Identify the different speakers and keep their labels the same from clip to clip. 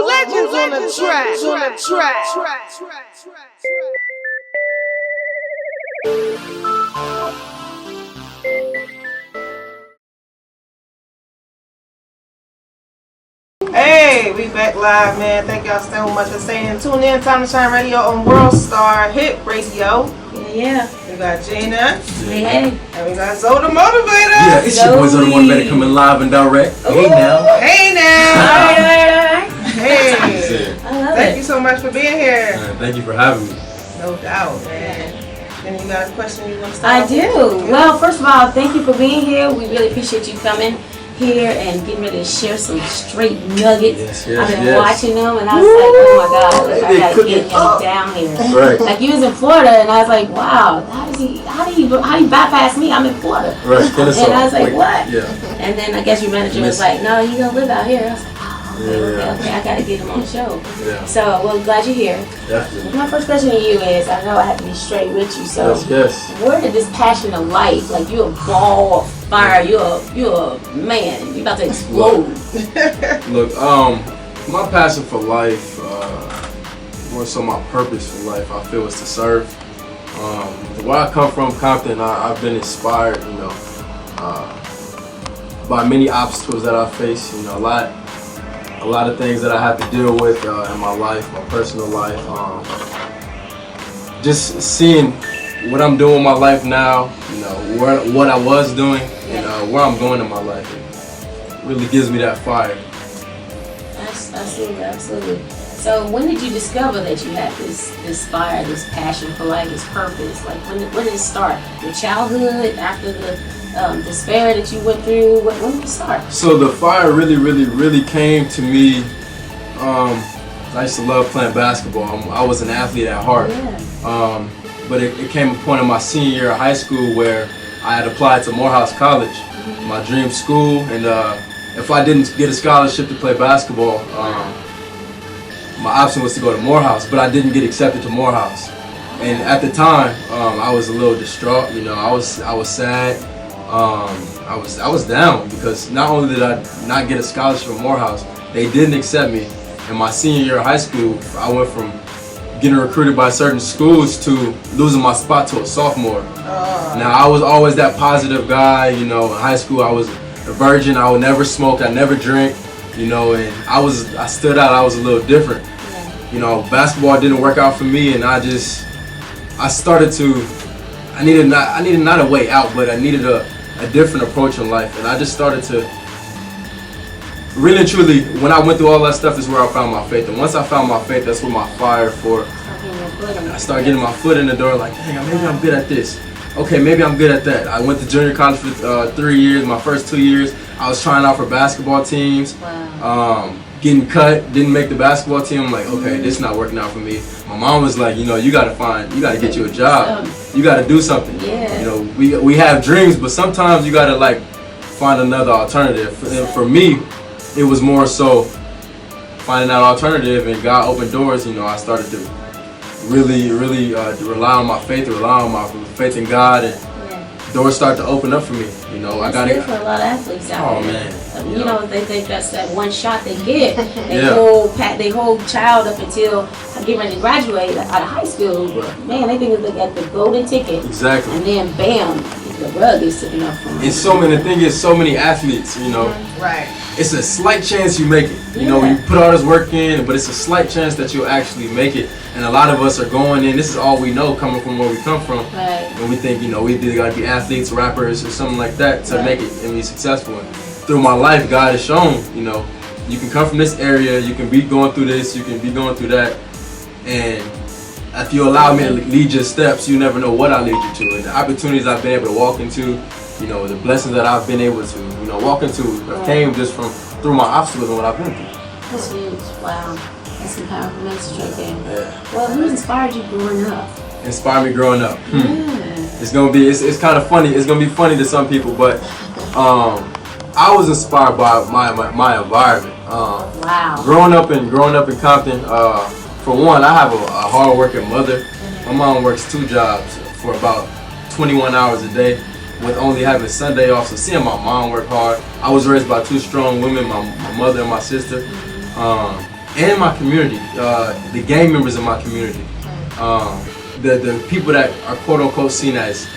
Speaker 1: legends on the track. Hey, we back live, man. Thank y'all so much for staying tuned in. Time to Shine Radio on World Star Hit Radio.
Speaker 2: Yeah.
Speaker 1: We got Gina.
Speaker 2: Hey.
Speaker 1: And we got Zoe the Motivator.
Speaker 3: Yeah, it's your boy Zoe the Motivator coming live and direct. Hey now.
Speaker 1: Hey now.
Speaker 2: Alright.
Speaker 1: Hey.
Speaker 2: I love
Speaker 1: Thank
Speaker 2: it.
Speaker 1: you so much for being here.
Speaker 3: Thank you for having me.
Speaker 1: No doubt, man. And you got a question you want to start
Speaker 2: I do. Well, first of all, thank you for being here. We really appreciate you coming here and getting ready to share some straight nuggets. I've been watching them and I was like, oh my God, like, I gotta get him down here.
Speaker 3: Right.
Speaker 2: Like you was in Florida and I was like, wow, how do you bypass me? I'm in Florida.
Speaker 3: Right.
Speaker 2: And I was like, what?
Speaker 3: Yeah.
Speaker 2: And then I guess your manager was like, no, you don't live out here. I was like, okay, I gotta get him on the show.
Speaker 3: Yeah.
Speaker 2: So, well, glad you're here.
Speaker 3: Definitely.
Speaker 2: My first question to you is, I know I have to be straight with you, so
Speaker 3: Yes.
Speaker 2: where did this passion of life, like you're a ball of fire, you're a man, you about to explode.
Speaker 3: Look, my passion for life, more so my purpose for life, I feel is to serve. Where I come from, Compton, I've been inspired, by many obstacles that I face. A lot of things that I have to deal with in my life, my personal life. Just seeing what I'm doing in my life now, what I was doing, and where I'm going in my life, it really gives me that fire.
Speaker 2: Absolutely. So when did you discover that you had this fire, this passion for life, this purpose? Like when did it start? Your childhood, after the despair that you went through? When did it start?
Speaker 3: So the fire really came to me. I used to love playing basketball. I was an athlete at heart.
Speaker 2: Yeah.
Speaker 3: But it came a point in my senior year of high school where I had applied to Morehouse College, my dream school, and if I didn't get a scholarship to play basketball, my option was to go to Morehouse, but I didn't get accepted to Morehouse. And at the time, I was a little distraught. I was sad. I was down because not only did I not get a scholarship from Morehouse, they didn't accept me. In my senior year of high school, I went from getting recruited by certain schools to losing my spot to a sophomore. Now, I was always that positive guy. In high school, I was a virgin. I would never smoke. I never drink. And I stood out. I was a little different. Basketball didn't work out for me, and I started to. I needed not a way out, but I needed a different approach in life, and I just started to. Really and truly, when I went through all that stuff is where I found my faith. And once I found my faith, that's where my fire for. I started getting my foot in the door, like, hey, maybe I'm good at this. Okay, maybe I'm good at that. I went to junior college for 3 years. My first 2 years, I was trying out for basketball teams.
Speaker 2: Wow.
Speaker 3: Getting cut, didn't make the basketball team. I'm like, okay, this is not working out for me. My mom was like, you gotta get you a job. You gotta do something.
Speaker 2: Yeah.
Speaker 3: We have dreams, but sometimes you gotta find another alternative. For me, it was more so finding that alternative, and God opened doors. I started to really rely on my faith, faith in God, and doors start to open up for me. I got it
Speaker 2: for a lot of athletes out there.
Speaker 3: Man.
Speaker 2: They think that's that one shot they get. They hold child up until get ready to graduate out of high school. Man, they think they got the golden ticket.
Speaker 3: Exactly.
Speaker 2: And then bam, the rug is sitting up from them.
Speaker 3: It's so many. The thing is, so many athletes.
Speaker 1: Right.
Speaker 3: It's a slight chance you make it. You put all this work in, but it's a slight chance that you'll actually make it. And a lot of us are going in. This is all we know, coming from where we come from.
Speaker 2: Right.
Speaker 3: And we think, we either got to be athletes, rappers, or something like that to make it and be successful. And through my life, God has shown, you can come from this area, you can be going through this, you can be going through that, and if you allow me to lead your steps, you never know what I lead you to. And the opportunities I've been able to walk into, the blessings that I've been able to, walk into, came just through my obstacles and what I've been through.
Speaker 2: That's huge. Wow. That's some powerful message right there.
Speaker 3: Yeah.
Speaker 2: Well, who inspired you growing up?
Speaker 3: Inspired me growing up.
Speaker 2: Yeah.
Speaker 3: It's kind of funny. It's gonna be funny to some people, but I was inspired by my environment.
Speaker 2: Wow.
Speaker 3: Growing up in Compton, for one, I have a hard-working mother. My mom works 2 jobs for about 21 hours a day, with only having Sunday off. So seeing my mom work hard, I was raised by 2 strong women, my mother and my sister. and my community, the gang members in my community, the people that are quote unquote seen as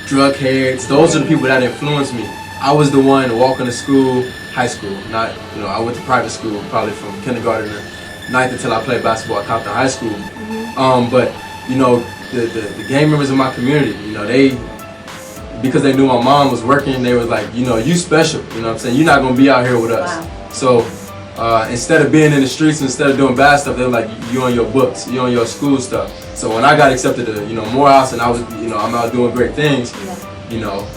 Speaker 3: drug heads, those are the people that influenced me. I was the one walking to school, high school, not, I went to private school probably from kindergarten to 9th until I played basketball at Compton High School. But, the gang members in my community, they, because they knew my mom was working, they was like, you special, what I'm saying? You're not gonna be out here with us.
Speaker 2: Wow.
Speaker 3: So instead of being in the streets, instead of doing bad stuff, they're like, you on your books, you on your school stuff. So when I got accepted to, Morehouse and I was, I'm out doing great things,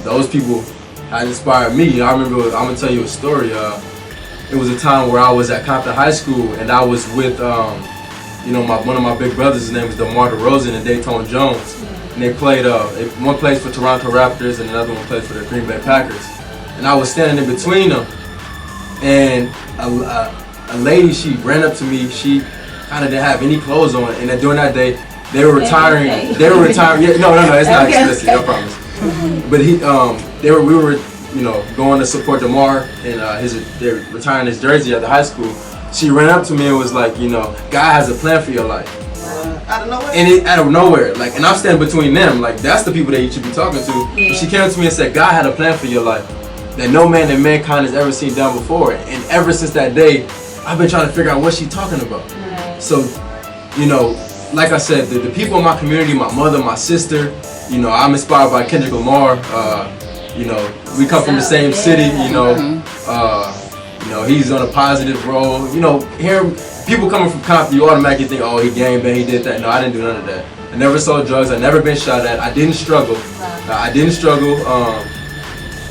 Speaker 3: those people had inspired me. I remember, I'm gonna tell you a story. It was a time where I was at Compton High School and I was with, one of my big brothers. His name was DeMar DeRozan and Dayton Jones. And they played, one plays for Toronto Raptors and another one plays for the Green Bay Packers. And I was standing in between them, and a lady, she ran up to me. She kind of didn't have any clothes on, and during that day, they were retiring.
Speaker 2: Okay.
Speaker 3: They were retiring. Yeah, no, it's not
Speaker 2: Okay.
Speaker 3: explicit. I promise. But we were, going to support DeMar, and they're retiring his jersey at the high school. She ran up to me and was like, God has a plan for your life.
Speaker 1: Out of nowhere?
Speaker 3: And out of nowhere, and I'm standing between them, that's the people that you should be talking to.
Speaker 2: Yeah.
Speaker 3: She came to me and said, God had a plan for your life that no man in mankind has ever seen done before. And ever since that day, I've been trying to figure out what she's talking about.
Speaker 2: Right.
Speaker 3: So, like I said, the people in my community, my mother, my sister, I'm inspired by Kendrick Lamar. We come from the same city, he's on a positive role. Hearing people coming from Compton, you automatically think, oh, he gang bang, he did that. No, I didn't do none of that. I never sold drugs. I never been shot at. I didn't struggle.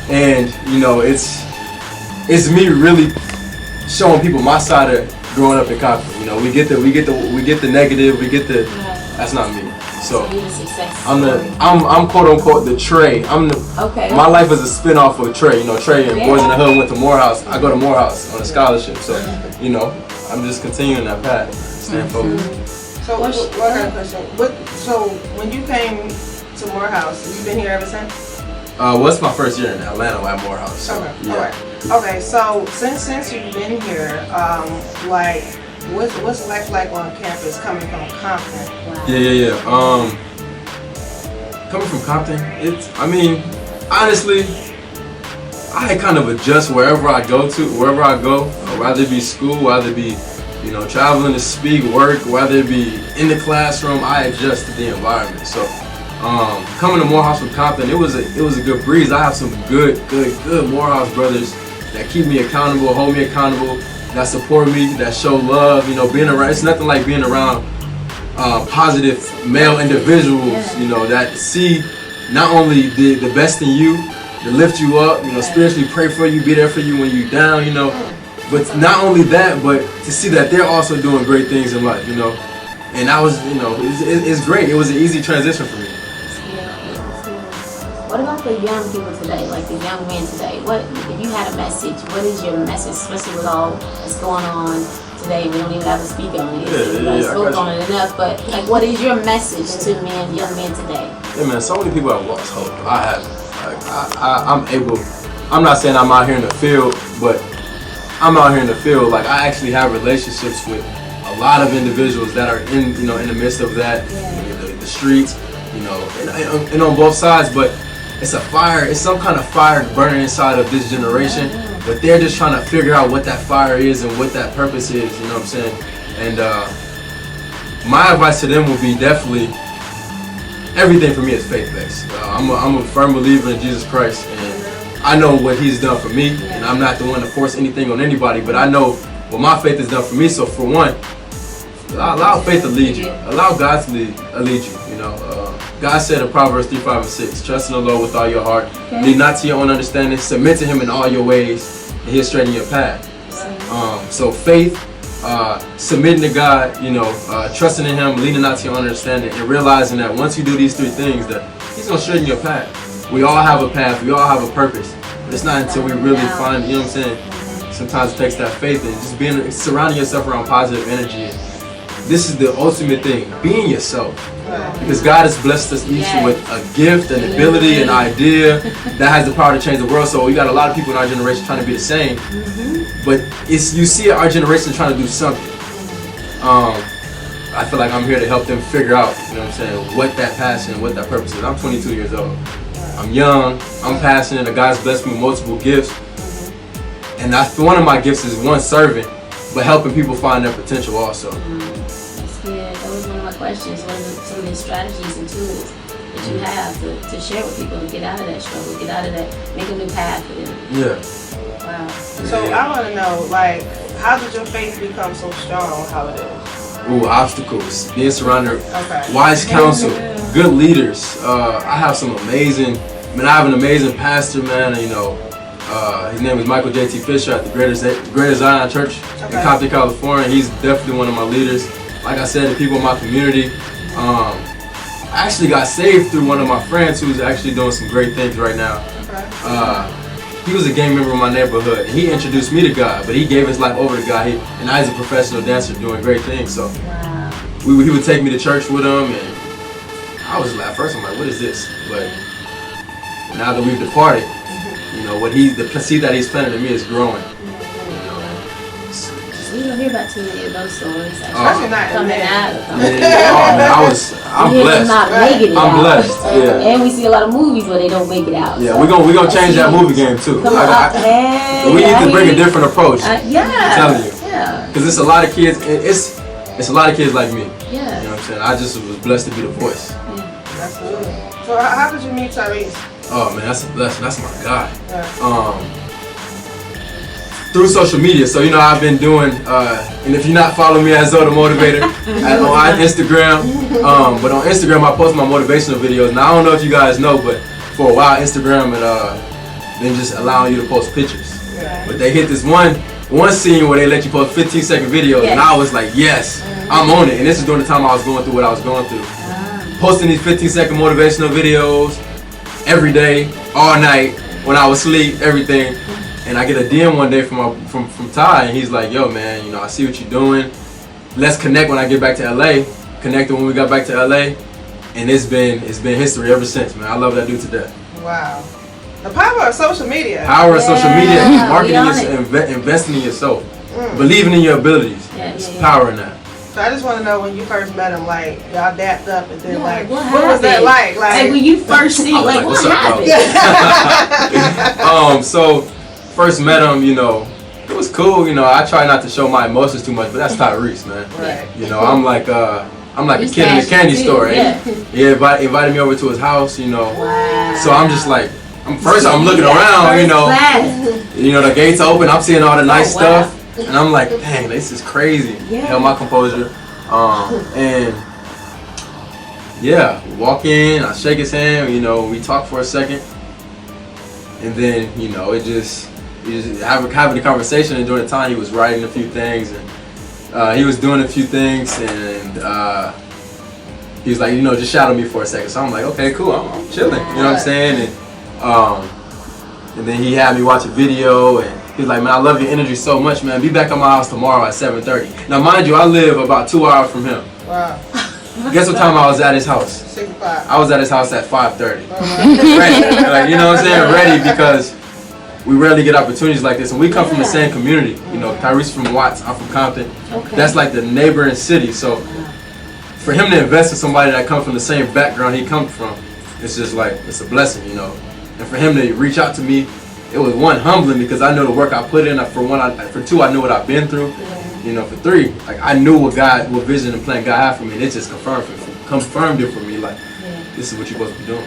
Speaker 3: And it's me really showing people my side of growing up in Compton. We get the negative. That's not me. So
Speaker 2: you're the success
Speaker 3: I'm
Speaker 2: story.
Speaker 3: I'm quote unquote the Trey.
Speaker 2: Okay.
Speaker 3: My life is a spin-off of Trey. Trey and Boys in the Hood went to Morehouse. I go to Morehouse on a scholarship. So I'm just continuing that path. Staying focused.
Speaker 1: So, I got a question. So, when you came to Morehouse, have you been here ever since?
Speaker 3: What's my first year in Atlanta at Morehouse? So,
Speaker 1: Okay.
Speaker 3: yeah.
Speaker 1: All right. Okay. So, since you've been here, what's life like on campus coming from Compton?
Speaker 2: Wow.
Speaker 3: Yeah. Coming from Compton, honestly, I kind of adjust wherever I go, whether it be school, whether it be, traveling to speak, work, whether it be in the classroom, I adjust to the environment. So, coming to Morehouse from Compton, it was a good breeze. I have some good Morehouse brothers that keep me accountable, hold me accountable, that support me, that show love. Being around, it's nothing like being around positive male individuals, that see not only the best in you, to lift you up, spiritually pray for you, be there for you when you're down, but not only that, but to see that they're also doing great things in life, and I was, it's great. It was an easy transition for me.
Speaker 2: What about the young people today, like the young men today? What, if you had a message, what is your message, especially with all that's going on today? We don't even have to speak on it. Everybody spoke on it enough, but what is your message to young men today?
Speaker 3: Yeah, man, so many people have lost hope. I haven't. I'm not saying I'm out here in the field, but I'm out here in the field. I actually have relationships with a lot of individuals that are in the midst of that, the streets, and on both sides, but it's a fire, it's some kind of fire burning inside of this generation, but they're just trying to figure out what that fire is and what that purpose is, you know what I'm saying? And my advice to them would be definitely, everything for me is faith-based. I'm a firm believer in Jesus Christ, and I know what He's done for me, and I'm not the one to force anything on anybody, but I know what my faith has done for me. So for one, allow faith to lead you. Allow God to lead you. God said in Proverbs 3:5-6, trust in the Lord with all your heart. Lean not to your own understanding. Submit to Him in all your ways, and He'll straighten your path. So faith, submitting to God, trusting in Him, leaning not to your own understanding, and realizing that once you do these three things, that He's gonna straighten your path. We all have a path. We all have a purpose. But it's not until we really find, Sometimes it takes that faith and just surrounding yourself around positive energy this is the ultimate thing, being yourself. Because God has blessed us each with a gift, an ability, an idea that has the power to change the world. So we got a lot of people in our generation trying to be the same. But you see our generation trying to do something. I feel like I'm here to help them figure out, you know what I'm saying, what that passion, what that purpose is. I'm 22 years old. I'm young, I'm passionate, and God's blessed me with multiple gifts. And that's one of my gifts is one, serving, but helping people find their potential also.
Speaker 2: That's good. That was one of my questions. What are some of the strategies and tools that you have to share with people and get out of that struggle, get out of that, make a new path for them?
Speaker 3: Yeah.
Speaker 2: Wow.
Speaker 1: So I want to know, like, how did your faith become so strong? How it is?
Speaker 3: Ooh, obstacles, being surrounded,
Speaker 1: Okay.
Speaker 3: wise counsel, good leaders. I have some amazing, I have an amazing pastor, man. You know, his name is Michael J.T. Fisher at the Greater Zion Church in Compton, California. He's definitely one of my leaders. Like I said, the people in my community. I actually got saved through one of my friends who's actually doing some great things right now. He was a gang member in my neighborhood. He introduced me to God, but he gave his life over to God. And now he's a professional dancer doing great things. So he would take me to church with him, and I was like, at first I'm like, what is this? But now that we've departed, you know, the seed that he's planted in me is growing.
Speaker 2: We don't hear about too many of those stories.
Speaker 1: Especially not
Speaker 2: coming out.
Speaker 3: I'm blessed.
Speaker 2: Not making it
Speaker 3: I'm
Speaker 2: out.
Speaker 3: blessed. Yeah.
Speaker 2: And we see a lot of movies where they don't make it out.
Speaker 3: Yeah,
Speaker 2: so.
Speaker 3: we're gonna change that movie game too.
Speaker 2: Come on,
Speaker 3: we need to bring a different approach.
Speaker 2: Yeah.
Speaker 3: I'm telling you.
Speaker 2: Yeah.
Speaker 3: Because it's a lot of kids. It's a lot of kids like me.
Speaker 2: Yeah.
Speaker 3: You know what I'm saying? I just was blessed to be the voice.
Speaker 1: That's good. So how did you meet Tyrese?
Speaker 3: Oh man, that's a blessing. That's my guy.
Speaker 1: Yeah.
Speaker 3: Through social media. So you know I've been doing, and if you're not following me as Zoe the Motivator on Instagram, but on Instagram I post my motivational videos. Now I don't know if you guys know, but for a while Instagram had been just allowing you to post pictures. But they hit this one scene where they let you post 15-second videos, and I was like, yes, I'm on it. And this is during the time I was going through what I was going through. Posting these 15-second motivational videos every day, all night, when I was asleep, everything. And I get a DM one day from Ty, and he's like, yo man, you know, I see what you're doing. Let's connect when I get back to LA. Connected when we got back to LA. And it's been history ever since, man. I love that dude to death.
Speaker 1: Wow. The power of social media.
Speaker 3: Power of social media, marketing yourself, investing in yourself, believing in your abilities. There's power in that.
Speaker 1: So I just want to know, when you first met him, like, y'all dapped up, and then like, what
Speaker 2: happened?
Speaker 1: was that like?
Speaker 2: Like when you first see, like what
Speaker 3: happened? So first met him, you know, it was cool. You know, I try not to show my emotions too much, but that's Tyrese, man.
Speaker 1: Right.
Speaker 3: You know, I'm like a kid in a candy store. He invited me over to his house, you know.
Speaker 2: Wow.
Speaker 3: So I'm just like, I'm looking around, you know, the gates open, I'm seeing all the nice stuff, and I'm like, dang, this is crazy. Held my composure, and walk in, I shake his hand, you know, we talk for a second, and then, you know, you just having a conversation, and during the time he was writing a few things, and he was doing a few things, and he was like, you know, just shadow me for a second. So I'm like, okay, cool, I'm chilling, you know what I'm saying? And then he had me watch a video, and he's like, man, I love your energy so much, man. Be back at my house tomorrow at 7:30. Now, mind you, I live about 2 hours from him.
Speaker 1: Wow.
Speaker 3: Guess what time I was at his house?
Speaker 1: 6:05.
Speaker 3: I was at his house at 5:30. Ready, like, you know what I'm saying? Ready, because we rarely get opportunities like this, and we come from the same community. You know, Tyrese from Watts, I'm from Compton. That's like the neighboring city. So for him to invest in somebody that comes from the same background he comes from, it's just like, it's a blessing, you know. And for him to reach out to me, it was one, humbling, because I know the work I put in. For two, I knew what I've been through. You know, for three, like, I knew what vision and plan God had for me, and it just confirmed it for me. Like, this is what you're supposed to be doing.